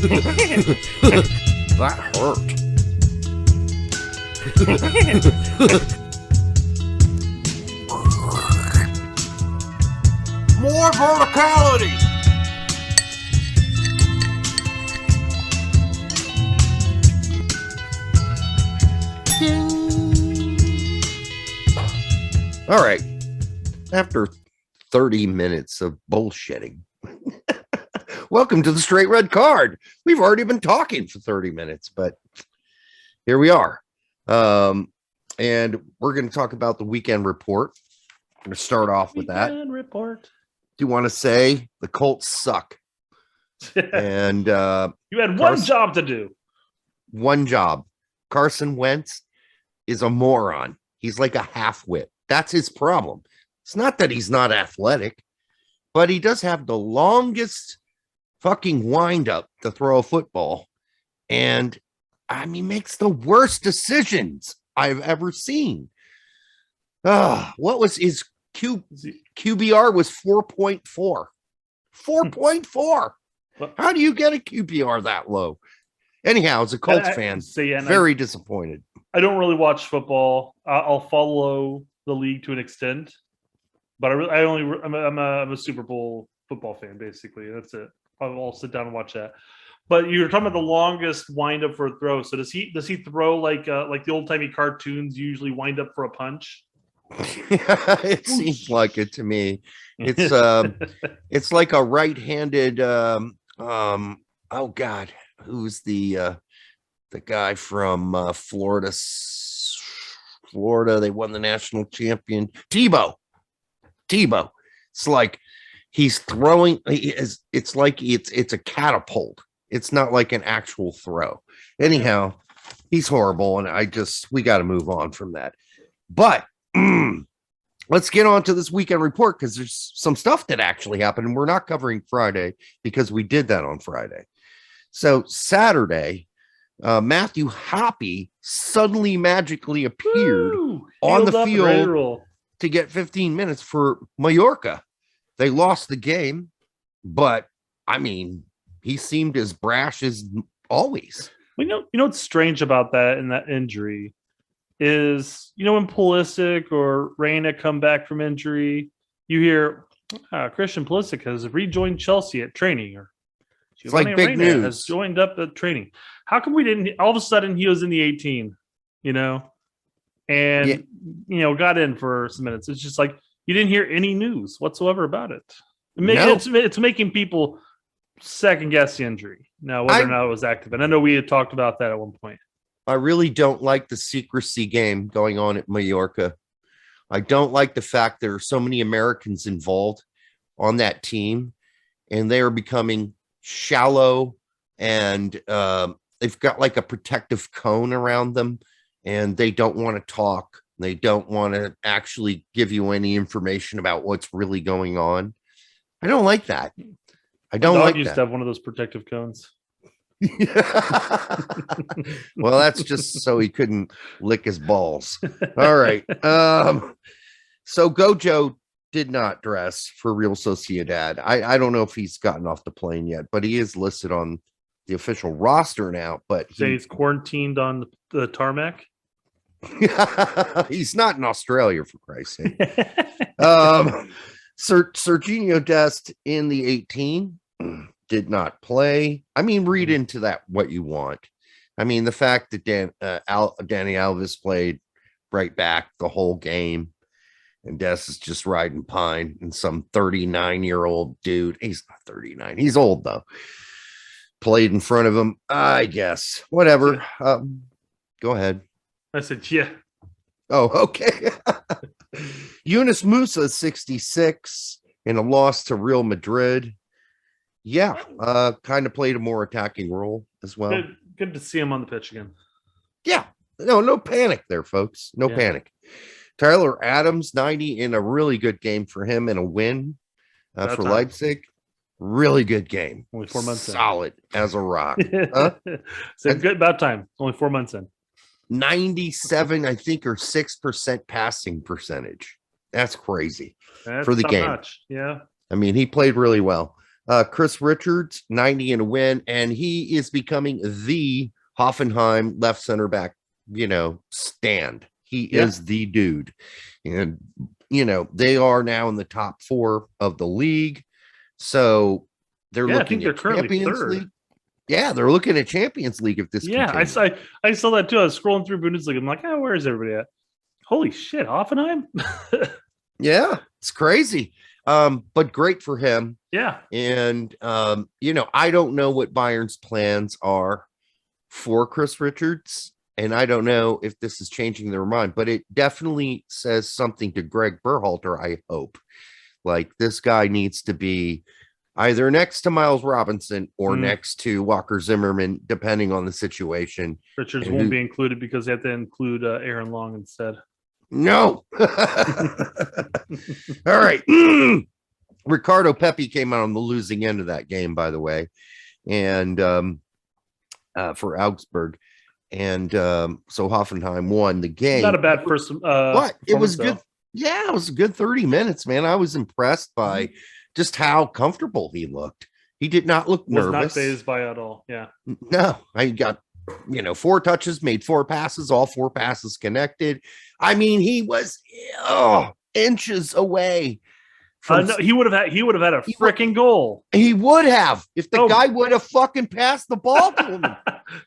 That hurt. More verticality. All right. After 30 minutes of bullshitting, welcome to the Straight Red Card. We've already been talking for 30 minutes, but here we are. And we're going to talk about the weekend report. I'm going to start off with that. Weekend report. Do you want to say the Colts suck? And you had one job to do. One job. Carson Wentz is a moron. He's like a half-wit. That's his problem. It's not that he's not athletic, but he does have the longest fucking wind-up to throw a football. And, I mean, makes the worst decisions I've ever seen. What was his QBR was 4.4. 4.4. How do you get a QBR that low? Anyhow, as a Colts fan, very disappointed. I don't really watch football. I'll follow the league to an extent, but I'm a Super Bowl football fan, basically. That's it. I'll sit down and watch that. But you're talking about the longest wind up for a throw. So does he throw like the old timey cartoons usually wind up for a punch? It seems like it to me. It's like a right-handed. Oh God, who's the guy from Florida? Florida, they won the national champion. Tebow. It's like he's throwing. It's like it's a catapult. It's not like an actual throw. Anyhow, he's horrible, and we got to move on from that. But let's get on to this weekend report because there's some stuff that actually happened, and we're not covering Friday because we did that on Friday. So Saturday, Matthew Hoppe suddenly magically appeared on the field to get 15 minutes for Mallorca. They lost the game, but I mean, he seemed as brash as always. You know what's strange about that and that injury is, when Pulisic or Reyna come back from injury, you hear Christian Pulisic has rejoined Chelsea at training, or it's like big Reyna news. Has joined up at training. How come we didn't? All of a sudden, he was in the 18, and got in for some minutes. It's just like you didn't hear any news whatsoever about it. It's making people second guess the injury now, whether or not it was active. And I know we had talked about that at one point. I really don't like the secrecy game going on at Mallorca. I don't like the fact there are so many Americans involved on that team, and they are becoming shallow, and they've got like a protective cone around them, and they don't want to talk. They don't want to actually give you any information about what's really going on. I don't like that. I don't like that. Used to have one of those protective cones. Well, that's just so he couldn't lick his balls. All right. So Gojo did not dress for Real Sociedad. I don't know if he's gotten off the plane yet, but he is listed on the official roster now. But he's quarantined on the tarmac. He's not in Australia, for Christ's sake. Serginho Dest in the 18 did not play. I mean, read into that what you want. I mean, the fact that Danny Alves played right back the whole game, and Dest is just riding pine, and some 39-year-old dude, he's not 39, he's old though, played in front of him. I guess whatever. Go ahead. I said, yeah. Oh, okay. Yunus Musa, 66, in a loss to Real Madrid. Yeah, kind of played a more attacking role as well. Good to see him on the pitch again. Yeah, no panic there, folks. No panic. Tyler Adams, 90, in a really good game for him and a win for Leipzig. Really good game. Only 4 months Solid as a rock. So good about time. Only 4 months in. 97, I think, or 6% passing percentage. That's crazy for the game. Yeah. I mean, he played really well. Chris Richards, 90 and a win, and he is becoming the Hoffenheim left center back, stand. He is the dude. And, they are now in the top 4 of the league. So they're looking at Champions League. Yeah, they're looking at Champions League if this continues. I saw that too. I was scrolling through Bundesliga. I'm like, where is everybody at? Holy shit, Hoffenheim? Yeah, it's crazy. But great for him. Yeah. And, I don't know what Bayern's plans are for Chris Richards. And I don't know if this is changing their mind, but it definitely says something to Gregg Berhalter, I hope. Like, this guy needs to be either next to Miles Robinson or next to Walker Zimmerman, depending on the situation. Richards won't be included because they have to include Aaron Long instead. No. All right. Ricardo Pepi came out on the losing end of that game, by the way, and for Augsburg. And so Hoffenheim won the game. Not a bad first. But it was good. Yeah, it was a good 30 minutes, man. I was impressed by just how comfortable he looked. He did not look nervous. Was not fazed by it at all. Yeah. No, I got 4 touches, made 4 passes, all 4 passes connected. I mean, he was inches away. No, he would have had a freaking goal. He would have if the guy would have fucking passed the ball to him.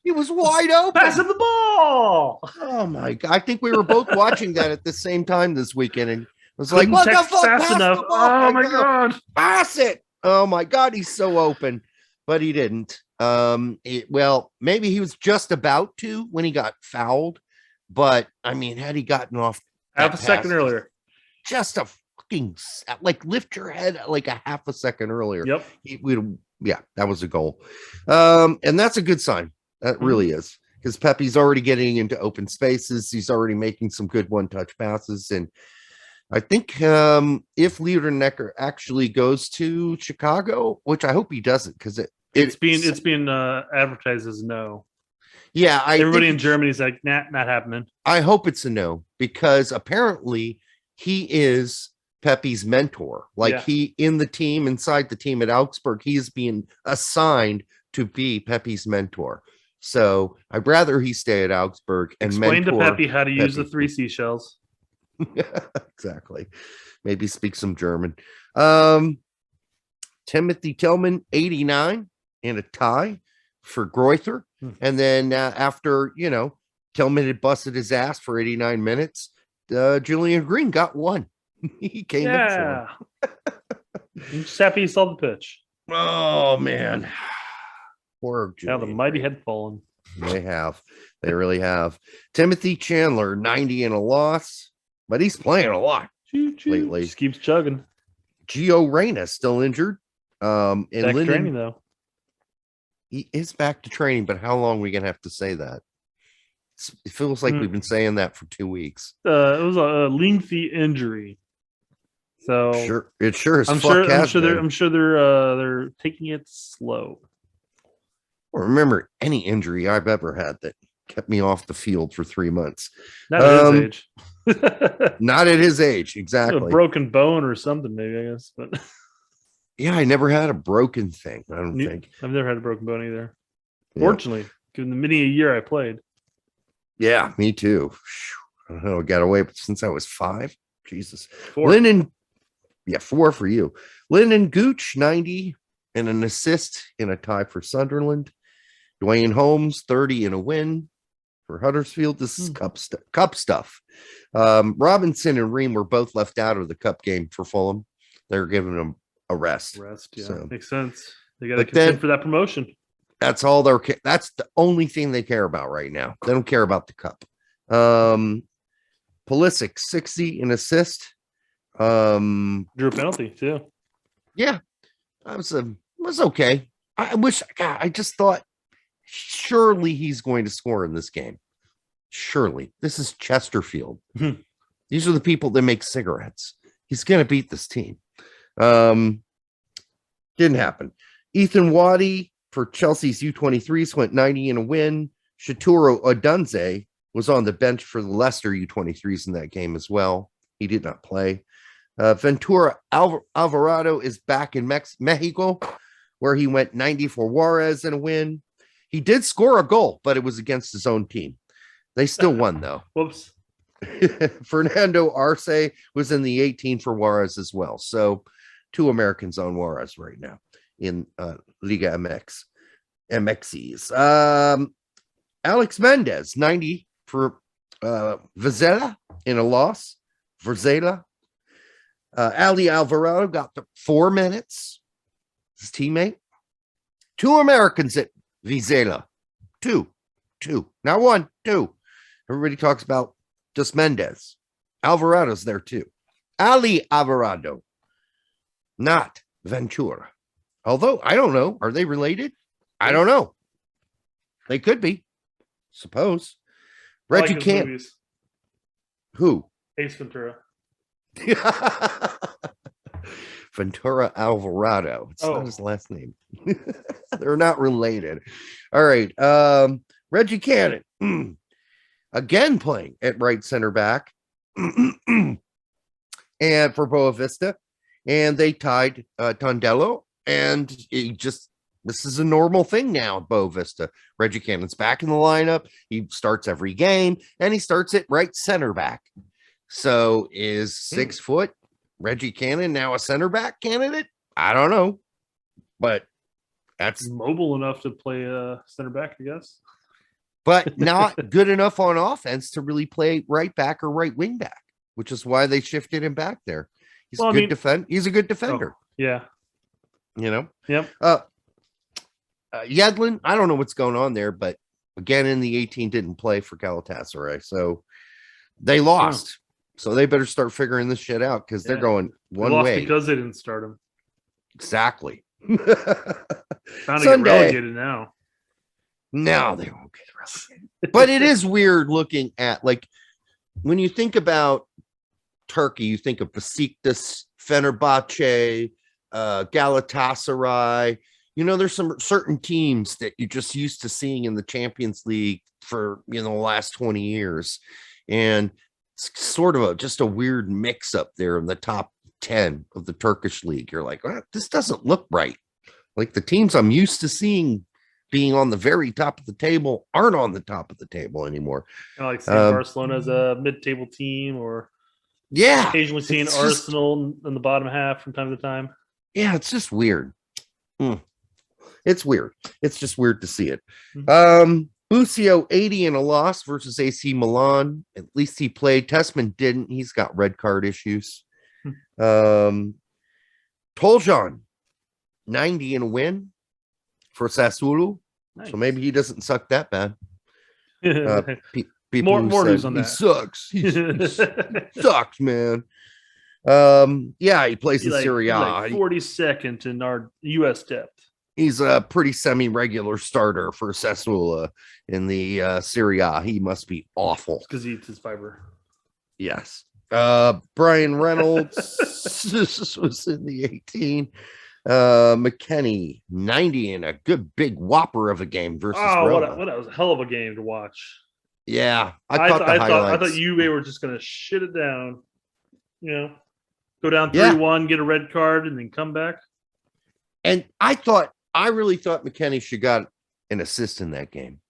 He was wide open. Pass him the ball. Oh my God! I think we were both watching that at the same time this weekend, and was like, "What the fuck? Fast enough? Oh my God! Pass it! Oh my God! He's so open, but he didn't. Maybe he was just about to when he got fouled, but I mean, had he gotten off half a second earlier, just a lift your head like a half a second earlier. Yep. That was a goal. And that's a good sign. That really is, because Pepi's already getting into open spaces. He's already making some good one-touch passes. And I think if Liedernecker actually goes to Chicago, which I hope he doesn't, because it's being advertised as no. Yeah. Everybody in Germany's like, nah, not happening. I hope it's a no, because apparently he is Pepi's mentor. He in the team, inside the team at Augsburg, he is being assigned to be Pepi's mentor. So I'd rather he stay at Augsburg and explain to Pepi how to use the 3 seashells. Exactly. Maybe speak some German. Timothy Tillman, 89, and a tie for Greuther. And then after, Tillman had busted his ass for 89 minutes, Julian Green got 1. He came in for him. Just happy he saw the pitch. Oh, man. Poor Now the mighty had fallen. They have. They really have. Timothy Chandler, 90 and a loss, but he's playing a lot lately. Just keeps chugging. Gio Reyna still injured. And back to training, though. He is back to training, but how long are we going to have to say that? It feels like we've been saying that for 2 weeks. It was a lengthy injury. So it sure is. I'm sure they're taking it slow. I remember any injury I've ever had that kept me off the field for 3 months. Not at his age. Not at his age, exactly. A broken bone or something, maybe, I guess. But yeah, I never had a broken thing. I don't think I've never had a broken bone either. Yeah. Fortunately, given the many a year I played. Yeah, me too. I don't know. I got away since I was 5. Jesus. 4. 4 for you. Lyndon Gooch, 90, and an assist in a tie for Sunderland. Dwayne Holmes, 30 and a win for Huddersfield. This is cup stuff. Robinson and Ream were both left out of the cup game for Fulham. They're giving them a rest. Yeah. So, makes sense. They got to contend for that promotion. That's all that's the only thing they care about right now. They don't care about the cup. Pulisic, 60 and assist. Drew a penalty too. Yeah. Was okay. I just thought surely he's going to score in this game. Surely. This is Chesterfield. These are the people that make cigarettes. He's going to beat this team. Didn't happen. Ethan Waddy for Chelsea's U23s went 90 in a win. Shaturo Odunze was on the bench for the Leicester U23s in that game as well. He did not play. Ventura Alvarado is back in Mexico. where he went 90 for Juarez in a win. He did score a goal, but it was against his own team. They still won, though. Whoops. Fernando Arce was in the 18 for Juarez as well. So 2 Americans on Juarez right now in Liga MXs. Alex Mendez, 90 for Vizela in a loss. Vizela. Ali Alvarado got the 4 minutes. His teammate. 2 Americans at Vizela. 2. Not 1, 2. Everybody talks about just Mendez. Alvarado's there too. Ali Alvarado. Not Ventura. Although, I don't know. Are they related? I don't know. They could be. Suppose. Reggie Cannon. Who? Ace Ventura. Ventura Alvarado. It's not his last name. They're not related. All right. Reggie Cannon. Again playing at right center back. And for Boa Vista. And they tied Tondello. And this is a normal thing now at Boa Vista. Reggie Cannon's back in the lineup. He starts every game. And he starts at right center back. So is 6 foot Reggie Cannon now a center back candidate? I don't know. But that's mobile enough to play center back, I guess. But not good enough on offense to really play right back or right wing back, which is why they shifted him back there. He's a good defender. Yeah. You know? Yep. Yedlin, I don't know what's going on there, but again in the 18 didn't play for Galatasaray. So they lost. So they better start figuring this shit out because they're going one way. Because they didn't start him. Exactly. Found to get relegated now. No, they won't get relegated. But it is weird looking at, like, when you think about Turkey, you think of Besiktas, Fenerbahce, Galatasaray. You know, there's some certain teams that you're just used to seeing in the Champions League for, the last 20 years. And it's sort of just a weird mix up there in the top 10 of the Turkish league. You're like, this doesn't look right. Like the teams I'm used to seeing being on the very top of the table aren't on the top of the table anymore. Like seeing Barcelona as a mid-table team, or occasionally seeing Arsenal in the bottom half from time to time. Yeah, it's just weird. It's weird. It's just weird to see it. Busio 80 in a loss versus AC Milan. At least he played. Tessman didn't. He's got red card issues. Toljan 90 in a win for Sassuolo. Nice. So maybe he doesn't suck that bad. More news on that. He sucks. He sucks, man. He plays in Serie A. Like 42nd in our U.S. depth. He's a pretty semi-regular starter for Sassuolo in the Serie A. He must be awful. Because he eats his fiber. Yes. Brian Reynolds was in the 18. McKennie 90 in a good big whopper of a game versus Roma. What a hell of a game to watch. Yeah, I thought Juve were just going to shit it down. Go down 3-1, get a red card, and then come back. And I really thought McKennie should got an assist in that game.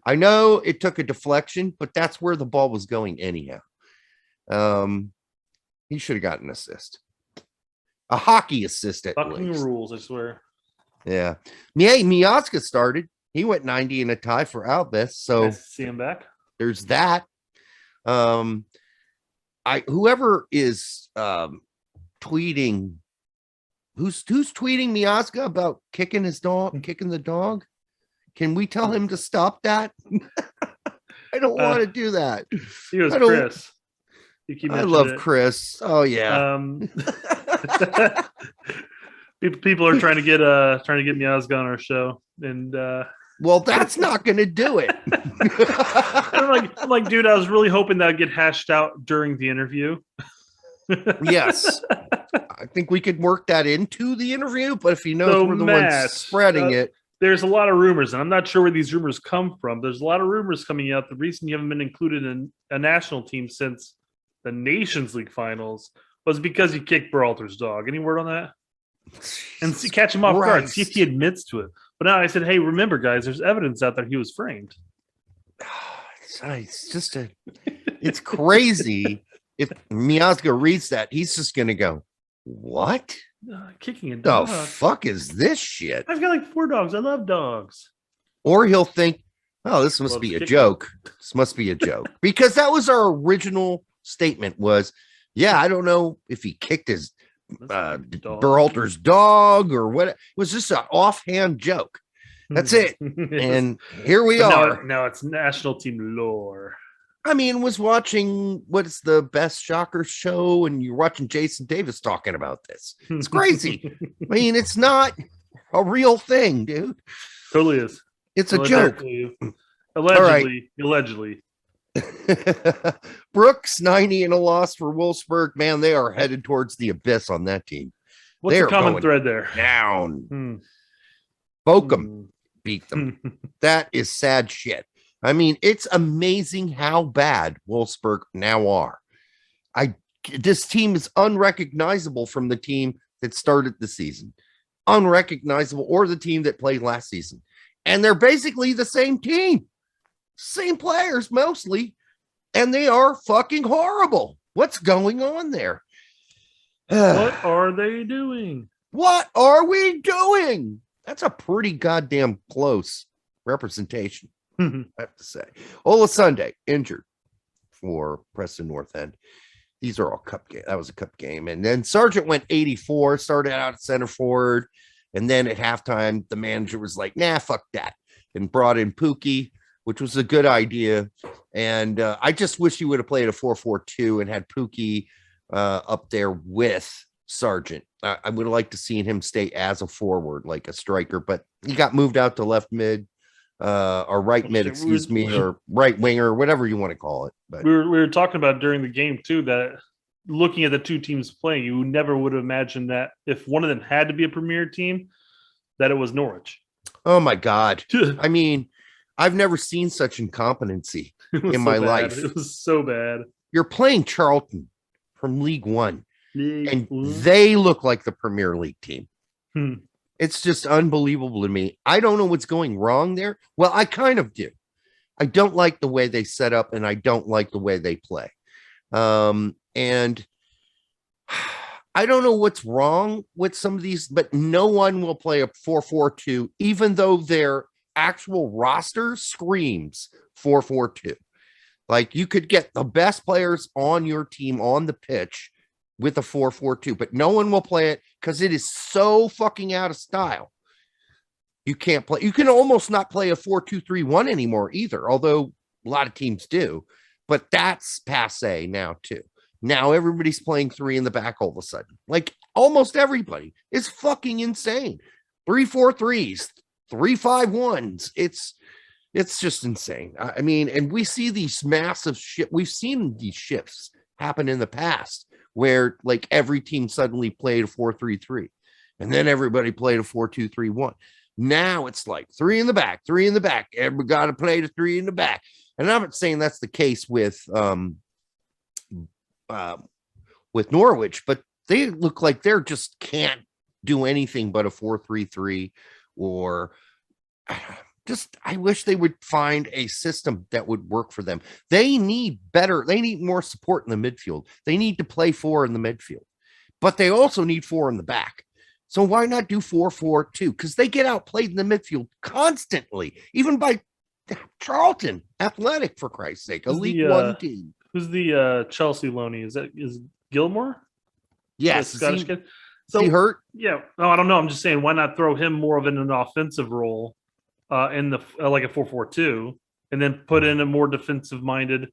I know it took a deflection, but that's where the ball was going anyhow. He should have gotten an assist. A hockey assist at Fucking least. Rules, I swear. Yeah. Miazga started. He went 90 in a tie for Albes. So nice to see him back. There's that. Whoever is tweeting, who's tweeting Miazga about kicking the dog? Can we tell him to stop that? I don't want to do that. He was Chris. I love Chris. Oh yeah. People are trying to get Miazga on our show, and well, that's not going to do it. I'm like, dude, I was really hoping that would get hashed out during the interview. Yes, I think we could work that into the interview, but if we're the ones spreading it. There's a lot of rumors, and I'm not sure where these rumors come from. There's a lot of rumors coming out. The reason you haven't been included in a national team since the Nations League finals was because you kicked Berhalter's dog. Any word on that? and catch him off guard. See if Christ. he admits to it. But now I said, hey, remember, guys, there's evidence out there he was framed. It's just it's crazy. If Miazga reads that, he's just going to go, what? Kicking a The dog. fuck is this shit? I've got like 4 dogs. I love dogs. Or he'll think, oh, this must Loves be a kicking. joke. This must be a joke. Because that was our original statement was, yeah, I don't know if he kicked his Berhalter's dog or what. It was just an offhand joke. That's it. And here we are. Now it's national team lore. I mean, was watching what's the best shocker show, and you're watching Jason Davis talking about this. It's crazy. I mean, it's not a real thing, dude. Totally is. It's a joke. Allegedly. Brooks 90 and a loss for Wolfsburg. Man, they are headed towards the abyss on that team. What's the common thread there? Down. Bochum beat them. That is sad shit. I mean, it's amazing how bad Wolfsburg now are. This team is unrecognizable from the team that started the season. Unrecognizable, or the team that played last season. And they're basically the same team. Same players mostly. And they are fucking horrible. What's going on there? What are they doing? What are we doing? That's a pretty goddamn close representation, I have to say. Ola Sunday injured for Preston North End. These are all cup game. That was a cup game. And then Sargent went 84, started out at center forward. And then at halftime, the manager was like, nah, fuck that. And brought in Pookie, which was a good idea. And I just wish he would have played a 4-4-2 and had Pookie up there with Sargent. I would have liked to see him stay as a forward, like a striker, but he got moved out to left mid, or right mid, excuse me, or right winger, whatever you want to call it. But we were talking about during the game too, that looking at the two teams playing, you never would have imagined that if one of them had to be a premier team, that it was Norwich. Oh my God. I mean, I've never seen such incompetency in my life. It was so bad. You're playing Charlton from League One, and they look like the Premier League team. It's just unbelievable to me. I don't know what's going wrong there. Well, I kind of do. I don't like the way they set up, and I don't like the way they play. And I don't know what's wrong with some of these, but no one will play a 4-4-2, even though their actual roster screams 4-4-2. Like, you could get the best players on your team on the pitch with a 4-4-2, but no one will play it because it is so fucking out of style. You can't play. You can almost not play a 4-2-3-1 anymore either, although a lot of teams do. But that's passe now too. Now everybody's playing 3 in the back all of a sudden. Like, almost everybody. It's fucking insane. 3-4-3s, 3-5-1s. It's just insane. I mean, and we see these massive shifts. We've seen these shifts happen in the past where, like, every team suddenly played a 4-3-3, and then everybody played a 4-2-3-1. Now it's like 3 in the back, 3 in the back. Everybody got to play the 3 in the back. And I'm not saying that's the case with Norwich, but they look like they're just can't do anything but a 4-3-3, or just, I wish they would find a system that would work for them. They need more support in the midfield. They need to play 4 in the midfield, but they also need 4 in the back. So why not do 4-4-2? Because they get outplayed in the midfield constantly, even by Charlton Athletic, for Christ's sake, a League One team. Who's the Chelsea loanee? Is Gilmore? Yes, Scottish kid. So he hurt? Yeah. No, I don't know. I'm just saying, why not throw him more of an offensive role in the like a 4-4-2, and then put in a more defensive minded,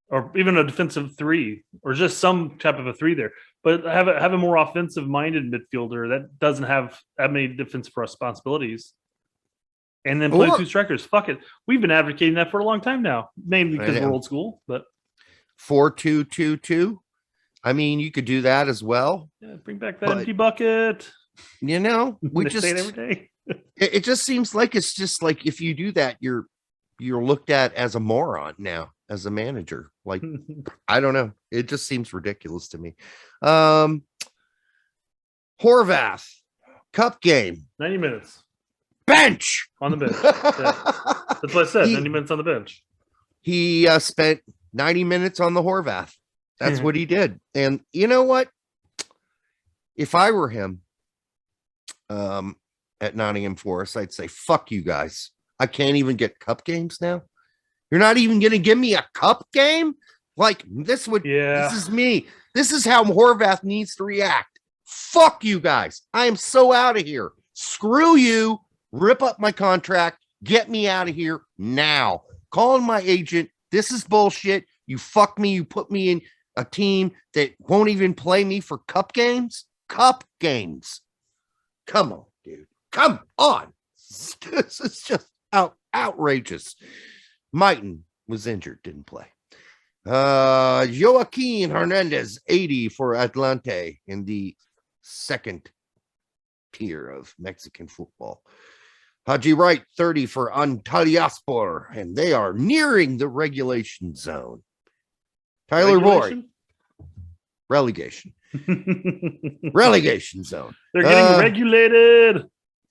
or even a defensive 3, or just some type of a 3 there. But have a more offensive minded midfielder that doesn't have that many defensive responsibilities, and then play 2 strikers. Fuck it. We've been advocating that for a long time now, mainly because we're old school. But 4-2-2-2. I mean, you could do that as well. Yeah, bring back that empty bucket. You know, we just say it every day. It just seems like it's just like, if you do that, you're looked at as a moron now as a manager. Like, I don't know. It just seems ridiculous to me. Horvath, cup game, 90 minutes bench. on the bench. Yeah. That's what I said. He- 90 minutes on the bench. He spent 90 minutes on the Horvath. That's what he did. And you know what? If I were him at Nottingham Forest, I'd say, fuck you guys. I can't even get cup games now. You're not even going to give me a cup game? Like, this is me. This is how Horvath needs to react. Fuck you guys. I am so out of here. Screw you. Rip up my contract. Get me out of here now. Calling my agent. This is bullshit. You fuck me. You put me in a team that won't even play me for cup games. Cup games. Come on, dude. Come on. This is just outrageous. Mighton was injured, didn't play. Joaquin Hernandez, 80 for Atlante in the second tier of Mexican football. Haji Wright, 30 for Antalyaspor, and they are nearing the regulation zone. Tyler Boyd, relegation. Relegation zone. They're getting regulated.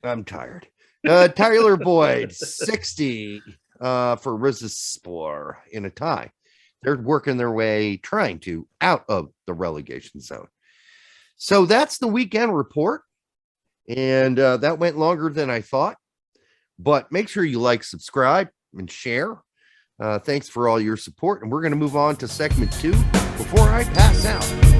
I'm tired. Tyler Boyd, 60 for Rizespor in a tie. They're working their way, trying to, out of the relegation zone. So that's the weekend report. And that went longer than I thought. But make sure you like, subscribe, and share. Thanks for all your support. And we're going to move on to segment 2 before I pass out.